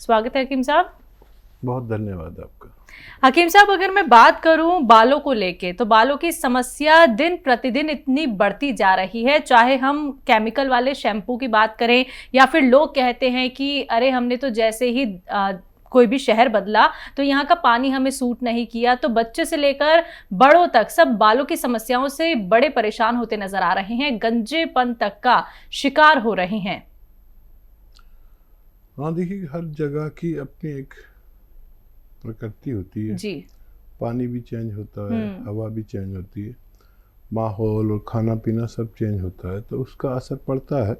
स्वागत है हकीम साहब। बहुत धन्यवाद आपका। हकीम साहब, अगर मैं बात करूं बालों को लेके, तो बालों की समस्या दिन प्रतिदिन इतनी बढ़ती जा रही है। चाहे हम केमिकल वाले शैम्पू की बात करें या फिर लोग कहते हैं कि अरे हमने तो जैसे ही कोई भी शहर बदला तो यहाँ का पानी हमें सूट नहीं किया, तो बच्चे से लेकर बड़ों तक सब बालों की समस्याओं से बड़े परेशान होते नजर आ रहे हैं, गंजेपन तक का शिकार हो रहे हैं। हाँ, देखिए, हर जगह की अपनी एक प्रकृति होती है जी। पानी भी चेंज होता है, हवा भी चेंज होती है, माहौल और खाना पीना सब चेंज होता है, तो उसका असर पड़ता है।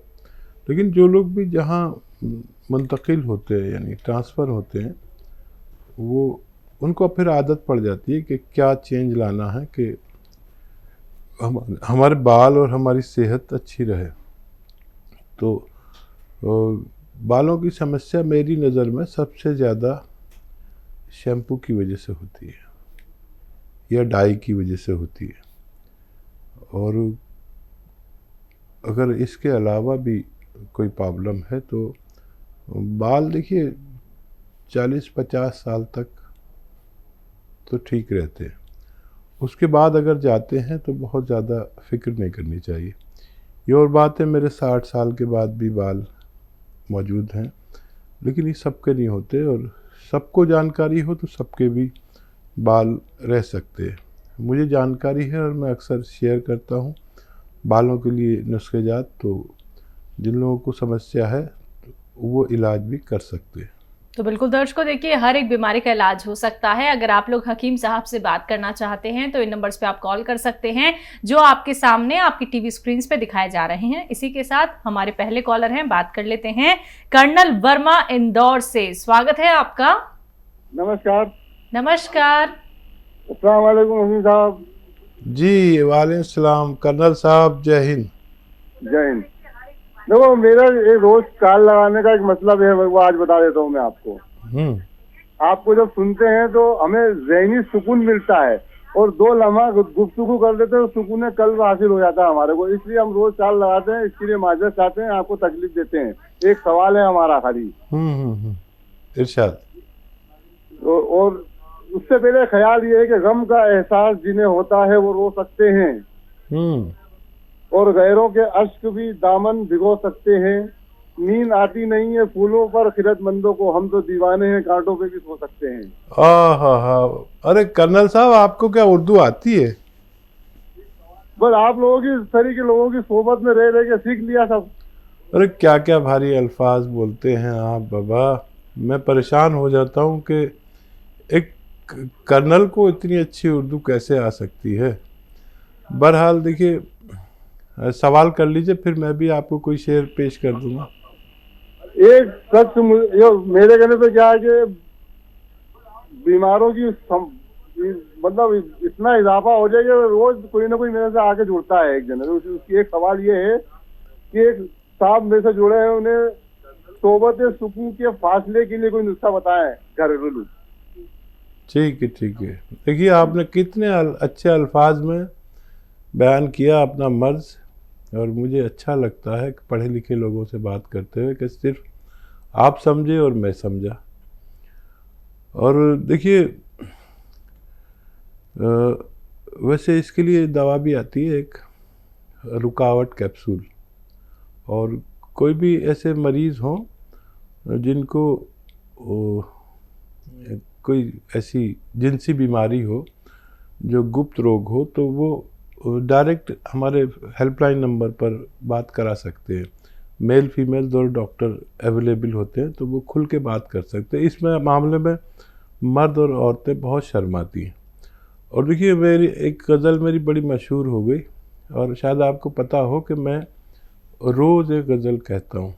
लेकिन जो लोग भी जहाँ मुंतकिल होते हैं यानी ट्रांसफ़र होते हैं, वो उनको फिर आदत पड़ जाती है कि क्या चेंज लाना है कि हमारे बाल और हमारी सेहत अच्छी रहे। तो बालों की समस्या मेरी नज़र में सबसे ज़्यादा शैम्पू की वजह से होती है या डाई की वजह से होती है। और अगर इसके अलावा भी कोई प्रॉब्लम है तो बाल देखिए 40-50 साल तक तो ठीक रहते हैं, उसके बाद अगर जाते हैं तो बहुत ज़्यादा फिक्र नहीं करनी चाहिए। ये और बात है, मेरे 60 साल के बाद भी बाल मौजूद हैं, लेकिन ये सबके नहीं होते, और सबको जानकारी हो तो सबके भी बाल रह सकते हैं। मुझे जानकारी है और मैं अक्सर शेयर करता हूँ बालों के लिए नुस्खेजात, तो जिन लोगों को समस्या है वो इलाज भी कर सकते हैं। तो बिल्कुल दर्शकों, देखिए हर एक बीमारी का इलाज हो सकता है। अगर आप लोग हकीम साहब से बात करना चाहते हैं तो इन नंबर्स पे आप कॉल कर सकते हैं जो आपके सामने आपकी टीवी स्क्रीन पे दिखाए जा रहे हैं। इसी के साथ हमारे पहले कॉलर हैं, बात कर लेते हैं। कर्नल वर्मा इंदौर से, स्वागत है आपका। नमस्कार। नमस्कार। अस्सलाम वालेकुम हकीम साहब। जी वालेकुम सलाम कर्नल साहब, जय हिंद। जय हिंद। देखो, मेरा एक रोज चाल लगाने का एक मतलब है, वो आज बता देता हूँ मैं आपको। आपको जब सुनते हैं तो हमें ज़हनी सुकून मिलता है, और 2 लम्हा गुफ्तगू कर लेते हैं तो सुकून कल्ब हासिल हो जाता है हमारे को। इसलिए हम रोज चाल लगाते हैं, इसके लिए माजरत चाहते हैं, आपको तकलीफ देते हैं। एक सवाल है हमारा खाली। इरशाद। और उससे पहले ख्याल ये है कि गम का एहसास जिन्हें होता है वो रो सकते हैं, और गैरों के अश्क भी दामन भिगो सकते हैं। नींद आती नहीं है फूलों पर खिरतमंदों को, हम तो दीवाने हैं कांटों पे भी सो सकते हैं। अरे कर्नल साहब, आपको क्या उर्दू आती है? बस आप लोगों की तरीके लोगों की सोबत में रह के सीख लिया सब। अरे क्या क्या भारी अल्फाज बोलते हैं आप बाबा, मैं परेशान हो जाता हूँ कि एक कर्नल को इतनी अच्छी उर्दू कैसे आ सकती है। बहरहाल देखिए, सवाल कर लीजिए, फिर मैं भी आपको कोई शेर पेश कर दूंगा। एक शख्स मेरे कहने पे क्या है कि बीमारों की मतलब इतना इजाफा हो जाएगा, रोज कोई ना कोई मेरे से आके जुड़ता है एक जन। उसकी एक सवाल ये है कि एक साहब मेरे से जुड़े हैं, उन्हें सोबत सुकून के फासले के लिए कोई नुस्खा बताया है घरेलू। ठीक है। देखिए, आपने कितने अच्छे अल्फाज में बयान किया अपना मर्ज, और मुझे अच्छा लगता है कि पढ़े लिखे लोगों से बात करते हुए कि सिर्फ आप समझे और मैं समझा। और देखिए, वैसे इसके लिए दवा भी आती है, एक रुकावट कैप्सूल। और कोई भी ऐसे मरीज़ हों जिनको कोई ऐसी जिनसी बीमारी हो, जो गुप्त रोग हो, तो वो डायरेक्ट हमारे हेल्पलाइन नंबर पर बात करा सकते हैं। मेल फीमेल दोनों डॉक्टर अवेलेबल होते हैं, तो वो खुल के बात कर सकते हैं। इसमें मामले में मर्द और औरतें बहुत शर्माती हैं। और देखिए, मेरी एक गज़ल मेरी बड़ी मशहूर हो गई, और शायद आपको पता हो कि मैं रोज़ एक गज़ल कहता हूँ,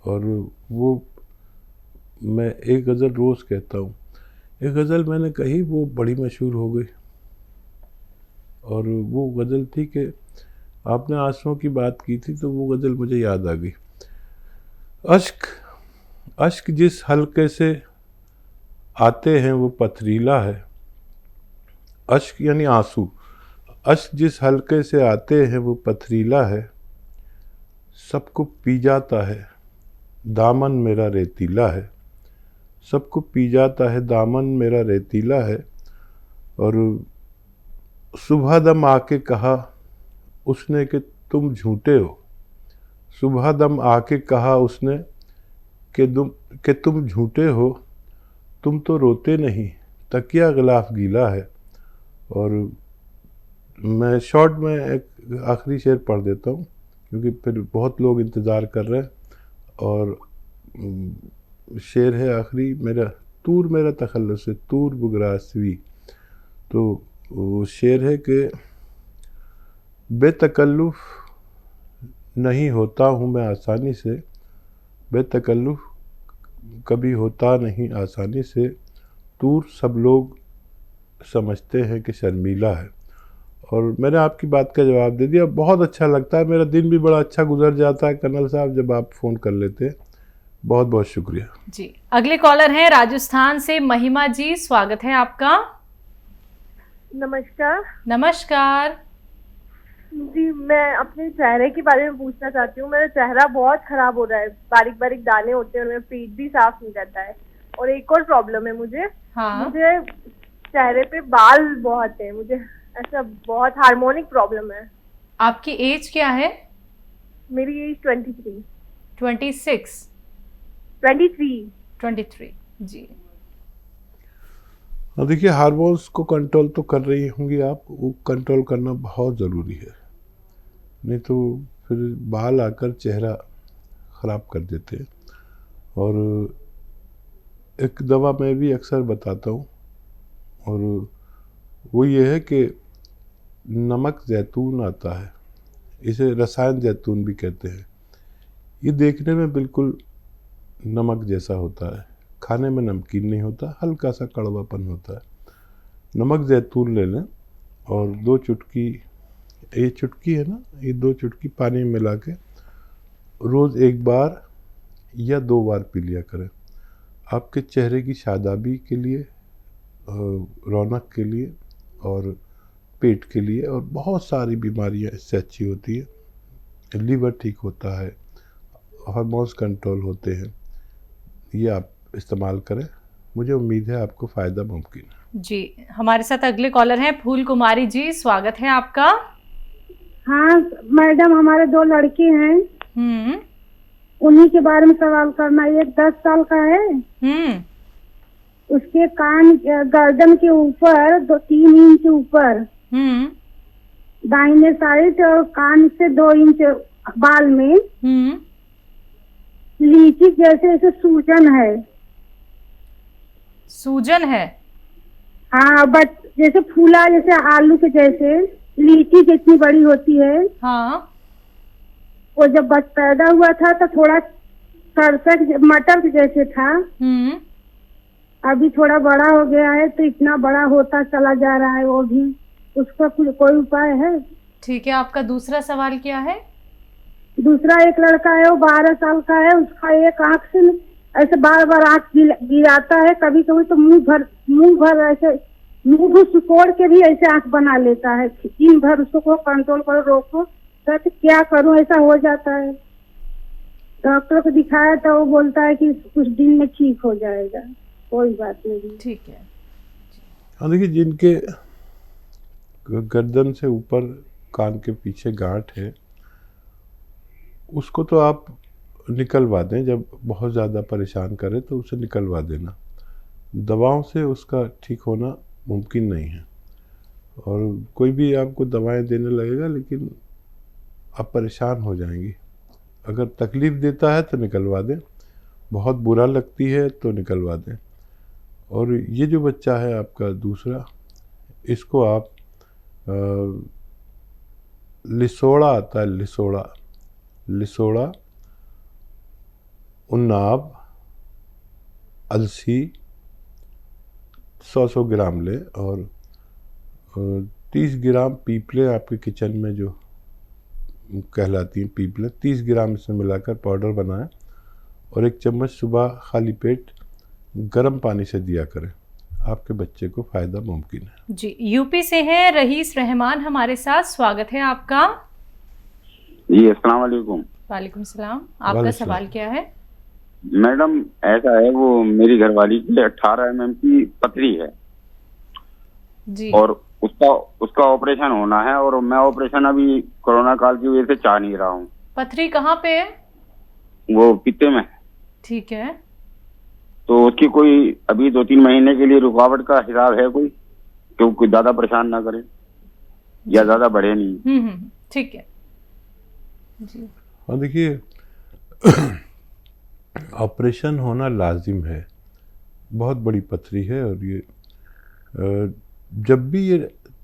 और वो मैं एक गज़ल रोज़ कहता हूँ। एक गज़ल मैंने कही, वो बड़ी मशहूर हो गई, और वो गज़ल थी कि आपने आंसुओं की बात की थी, तो वो गज़ल मुझे याद आ गई। अश्क जिस हल्के से आते हैं वो पथरीला है। अश्क यानी आंसू, अश्क जिस हल्के से आते हैं वो पथरीला है। सबको पी जाता है दामन मेरा रेतीला है, सबको पी जाता है दामन मेरा रेतीला है। और सुबह दम आके कहा उसने कि तुम झूठे हो, सुबह दम आके कहा उसने कि तुम झूठे हो, तुम तो रोते नहीं, तकिया गिलाफ गीला है। और मैं शॉर्ट में एक आखिरी शेर पढ़ देता हूँ क्योंकि फिर बहुत लोग इंतज़ार कर रहे हैं। और शेर है आखिरी मेरा, तूर मेरा तखल्लुस है तूर बुगरासवी। तो वो शेर है कि बेतकल्लुफ़ नहीं होता हूँ मैं आसानी से, बेतकल्लुफ़ कभी होता नहीं आसानी से, तूर सब लोग समझते हैं कि शर्मीला है। और मैंने आपकी बात का जवाब दे दिया। बहुत अच्छा लगता है, मेरा दिन भी बड़ा अच्छा गुजर जाता है कर्नल साहब जब आप फ़ोन कर लेते हैं। बहुत बहुत शुक्रिया जी। अगले कॉलर हैं राजस्थान से महिमा जी, स्वागत है आपका। नमस्कार। नमस्कार जी, मैं अपने चेहरे के बारे में पूछना चाहती हूँ। मेरा चेहरा बहुत खराब हो रहा है, बारीक बारीक दाने होते हैं और मेरा पेट भी साफ नहीं रहता है। और एक और प्रॉब्लम है मुझे, मुझे चेहरे पे बाल बहुत है, मुझे ऐसा बहुत हार्मोनिक प्रॉब्लम है। आपकी एज क्या है? मेरी एज 23। 26? 23 जी। देखिए, हार्मोन्स को कंट्रोल तो कर रही होंगी आप, वो कंट्रोल करना बहुत ज़रूरी है, नहीं तो फिर बाल आकर चेहरा ख़राब कर देते हैं। और एक दवा मैं भी अक्सर बताता हूँ और वो ये है कि नमक जैतून आता है, इसे रसायन जैतून भी कहते हैं। ये देखने में बिल्कुल नमक जैसा होता है, खाने में नमकीन नहीं होता, हल्का सा कड़वापन होता है। नमक जैतून ले लें और 2 चुटकी, ये चुटकी है ना, ये 2 चुटकी पानी में मिला के रोज़ 1 बार या 2 बार पी लिया करें। आपके चेहरे की शादाबी के लिए, रौनक के लिए और पेट के लिए और बहुत सारी बीमारियां इससे अच्छी होती है। लीवर ठीक होता है, हार्मोन्स कंट्रोल होते हैं। ये आप इस्तेमाल करें, मुझे उम्मीद है आपको फ़ायदा मुमकिन है। जी। हमारे साथ अगले कॉलर हैं फूल कुमारी जी, स्वागत है आपका। हाँ मैडम, हमारे 2 लड़के हैं, उन्हीं के बारे में सवाल करना। एक 10 साल का है, उसके कान गर्दन के ऊपर 3 इंच ऊपर दाहिने साइड और कान से 2 इंच बाल में लीची जैसे ऐसे सूजन है। सूजन है? हाँ, बट जैसे फूला, जैसे आलू के जैसे, लीची जितनी बड़ी होती है। हाँ। वो जब बच पैदा हुआ था तो थोड़ा सरसक मटर के जैसे था, अभी थोड़ा बड़ा हो गया है तो इतना बड़ा होता चला जा रहा है। वो भी, उसका कोई उपाय है? ठीक है, आपका दूसरा सवाल क्या है? दूसरा एक लड़का है, वो 12 साल का है, उसका एक आँख से ऐसे बार बार आँख गिराता है, कभी कभी तो मुंह भर ऐसे मुंह सिकोड़ के भी ऐसे आँख बना लेता है। दिन भर उसको कंट्रोल करो, रोको, तो क्या करूं, ऐसा हो जाता है। डॉक्टर को दिखाया तो वो बोलता है कि कुछ दिन में ठीक हो जाएगा। कोई बात नहीं, ठीक है। हाँ, देखिए, जिनके गर्दन से ऊपर कान के पीछे गांठ है उसको तो आप निकलवा दें, जब बहुत ज़्यादा परेशान करे तो उसे निकलवा देना। दवाओं से उसका ठीक होना मुमकिन नहीं है और कोई भी आपको दवाएं देने लगेगा लेकिन आप परेशान हो जाएंगी। अगर तकलीफ़ देता है तो निकलवा दें, बहुत बुरा लगती है तो निकलवा दें। और ये जो बच्चा है आपका दूसरा, इसको आप लिसोड़ा आता है, लिसोड़ा, उन्नाब, अलसी 100 ग्राम ले और 30 ग्राम पीपले आपके किचन में जो कहलाती हैं पीपले, 30 ग्राम इसमें मिलाकर पाउडर बनाएं और 1 चम्मच सुबह खाली पेट गर्म पानी से दिया करें। आपके बच्चे को फ़ायदा मुमकिन है। जी। यूपी से हैं रईस रहमान हमारे साथ, स्वागत है आपका। जी, अस्सलाम वालेकुम। वालेकुम सलाम। आपका सवाल क्या है? मैडम ऐसा है, वो मेरी घरवाली की 18 mm की पथरी है जी। और उसका ऑपरेशन होना है, और मैं ऑपरेशन अभी कोरोना काल की वजह से चाह नहीं रहा हूँ। पथरी कहाँ पे है? वो पित्ते में। ठीक है। तो उसकी कोई अभी 2-3 महीने के लिए रुकावट का हिसाब है कोई, क्योंकि ज्यादा परेशान ना करे या ज्यादा बढ़े नहीं। ठीक है जी। हाँ देखिए, ऑपरेशन होना लाजिम है, बहुत बड़ी पथरी है, और ये जब भी ये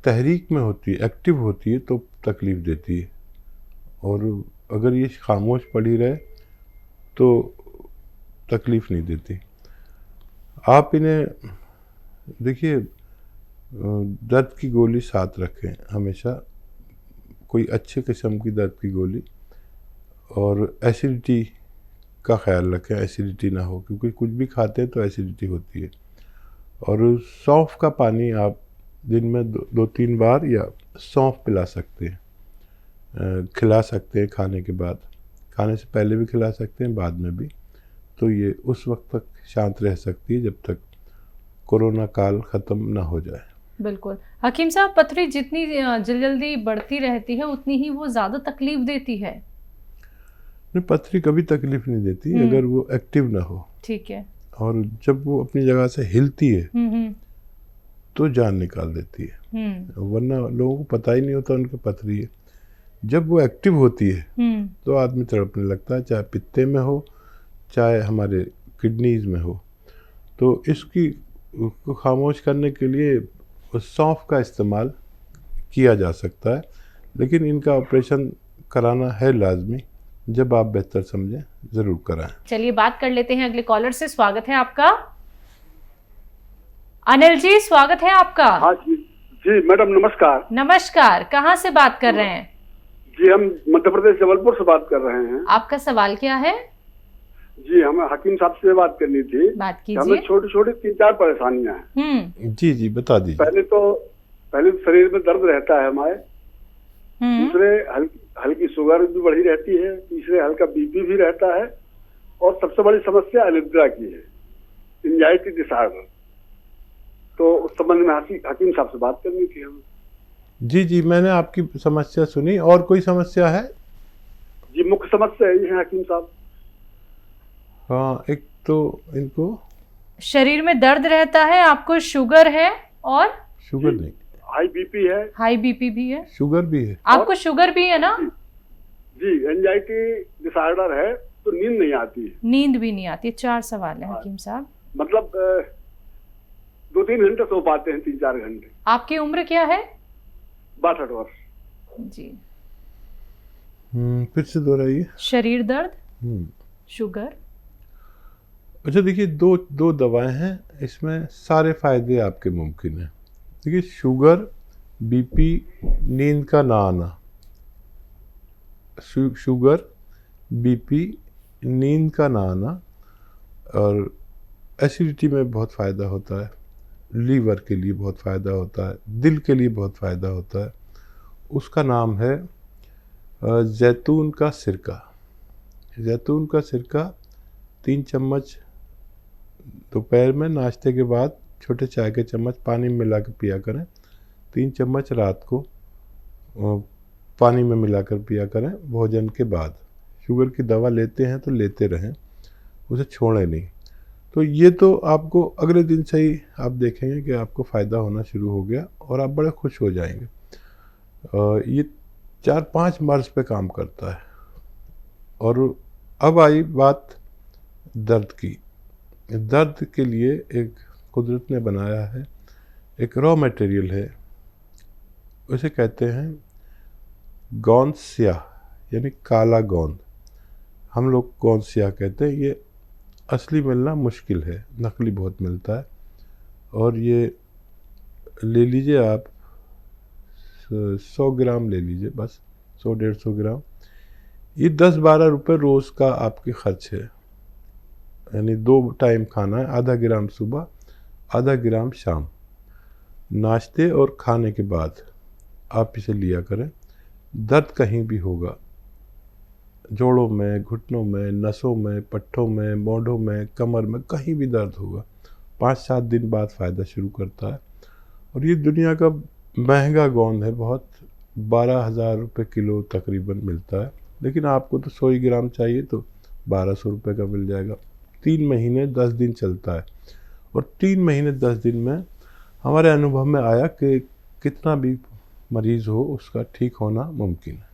तहरीक में होती है, एक्टिव होती है, तो तकलीफ़ देती है, और अगर ये खामोश पड़ी रहे तो तकलीफ़ नहीं देती। आप इन्हें देखिए, दर्द की गोली साथ रखें हमेशा, कोई अच्छे किस्म की दर्द की गोली, और एसिडिटी का ख्याल रखें, एसिडिटी ना हो, क्योंकि कुछ भी खाते हैं तो एसिडिटी होती है। और सौंफ का पानी आप दिन में 2-3 बार या सौंफ पिला सकते हैं, खिला सकते हैं खाने के बाद, खाने से पहले भी खिला सकते हैं, बाद में भी। तो ये उस वक्त तक शांत रह सकती है जब तक कोरोना काल ख़त्म ना हो जाए। बिल्कुल हकीम साहब, पथरी जितनी जल्दी बढ़ती रहती है उतनी ही वो ज़्यादा तकलीफ देती है? नहीं, पथरी कभी तकलीफ नहीं देती अगर वो एक्टिव ना हो। ठीक है। और जब वो अपनी जगह से हिलती है तो जान निकाल देती है, वरना लोगों को पता ही नहीं होता उनकी पथरी है। जब वो एक्टिव होती है तो आदमी तड़पने लगता है, चाहे पित्ते में हो चाहे हमारे किडनीज में हो। तो इसकी को खामोश करने के लिए सौंफ का इस्तेमाल किया जा सकता है, लेकिन इनका ऑपरेशन कराना है लाजमी, जब आप बेहतर समझें ज़रूर कराएं। चलिए बात कर लेते हैं अगले कॉलर से। स्वागत है आपका। अनिल जी, स्वागत है आपका। हाँ जी जी मैडम, नमस्कार। नमस्कार, कहाँ से बात कर रहे हैं? जी हम मध्य प्रदेश जबलपुर से बात कर रहे हैं। आपका सवाल क्या है? जी हमें हकीम साहब से बात करनी थी। बात कीजिए। हमें छोटी छोटी 3-4 परेशानियां हैं। जी जी बता दीजिए। पहले शरीर में दर्द रहता है हमारे, दूसरे हल्की शुगर भी बढ़ी रहती है, तीसरे हल्का बीपी भी रहता है, और सबसे बड़ी समस्या अनिद्रा की है, एंजाइटी डिसऑर्डर। तो उस संबंध में हकीम साहब से बात करनी थी हमें। जी जी, मैंने आपकी समस्या सुनी। और कोई समस्या है? जी मुख्य समस्या यही है हकीम साहब। हाँ, एक तो इनको शरीर में दर्द रहता है, आपको शुगर है, और शुगर नहीं, हाई बीपी है। हाई बीपी भी है, शुगर भी है। आपको शुगर भी है ना? जी एंजाइटी डिसऑर्डर है, तो नींद नहीं आती है। नींद भी नहीं आती है। 4 सवाल है हकीम साहब। मतलब 2-3 घंटे सो पाते हैं, 3-4 घंटे। आपकी उम्र क्या है? 62 वर्ष। जी। फिर से दोहराइए। शरीर दर्द, शुगर। अच्छा देखिए, दो दवाएं हैं, इसमें सारे फायदे आपके मुमकिन हैं। देखिए, शुगर, बीपी, नींद का ना आना, शुगर, बीपी, नींद का ना आना, और एसिडिटी में बहुत फ़ायदा होता है, लीवर के लिए बहुत फ़ायदा होता है, दिल के लिए बहुत फ़ायदा होता है। उसका नाम है जैतून का सिरका। जैतून का सिरका 3 चम्मच दोपहर में नाश्ते के बाद छोटे चाय के चम्मच पानी में मिला कर पिया करें। 3 चम्मच रात को पानी में मिलाकर पिया करें भोजन के बाद। शुगर की दवा लेते हैं तो लेते रहें, उसे छोड़ें नहीं। तो ये तो आपको अगले दिन से ही आप देखेंगे कि आपको फ़ायदा होना शुरू हो गया और आप बड़े खुश हो जाएंगे। ये 4-5 मर्ज़ पे काम करता है। और अब आई बात दर्द की। दर्द के लिए एक कुदरत ने बनाया है, एक रॉ मटेरियल है, उसे कहते हैं गोंद स्याह, यानी काला गोंद। हम लोग गोंद स्याह कहते हैं। ये असली मिलना मुश्किल है, नकली बहुत मिलता है। और ये ले लीजिए आप 100 ग्राम ले लीजिए, बस 100-150 ग्राम। ये 10-12 रुपये रोज़ का आपके खर्च है, यानी 2 टाइम खाना है, आधा ग्राम सुबह, आधा ग्राम शाम। नाश्ते और खाने के बाद आप इसे लिया करें। दर्द कहीं भी होगा, जोड़ों में, घुटनों में, नसों में, पट्ठों में, मोढ़ों में, कमर में, कहीं भी दर्द होगा 5-7 दिन बाद फ़ायदा शुरू करता है। और ये दुनिया का महंगा गोंद है, बहुत 12,000 रुपये किलो तकरीबन मिलता है, लेकिन आपको तो 100 ग्राम चाहिए तो 1200 रुपये का मिल जाएगा। 3 महीने 10 दिन चलता है और 3 महीने 10 दिन में हमारे अनुभव में आया कि कितना भी मरीज़ हो उसका ठीक होना मुमकिन है।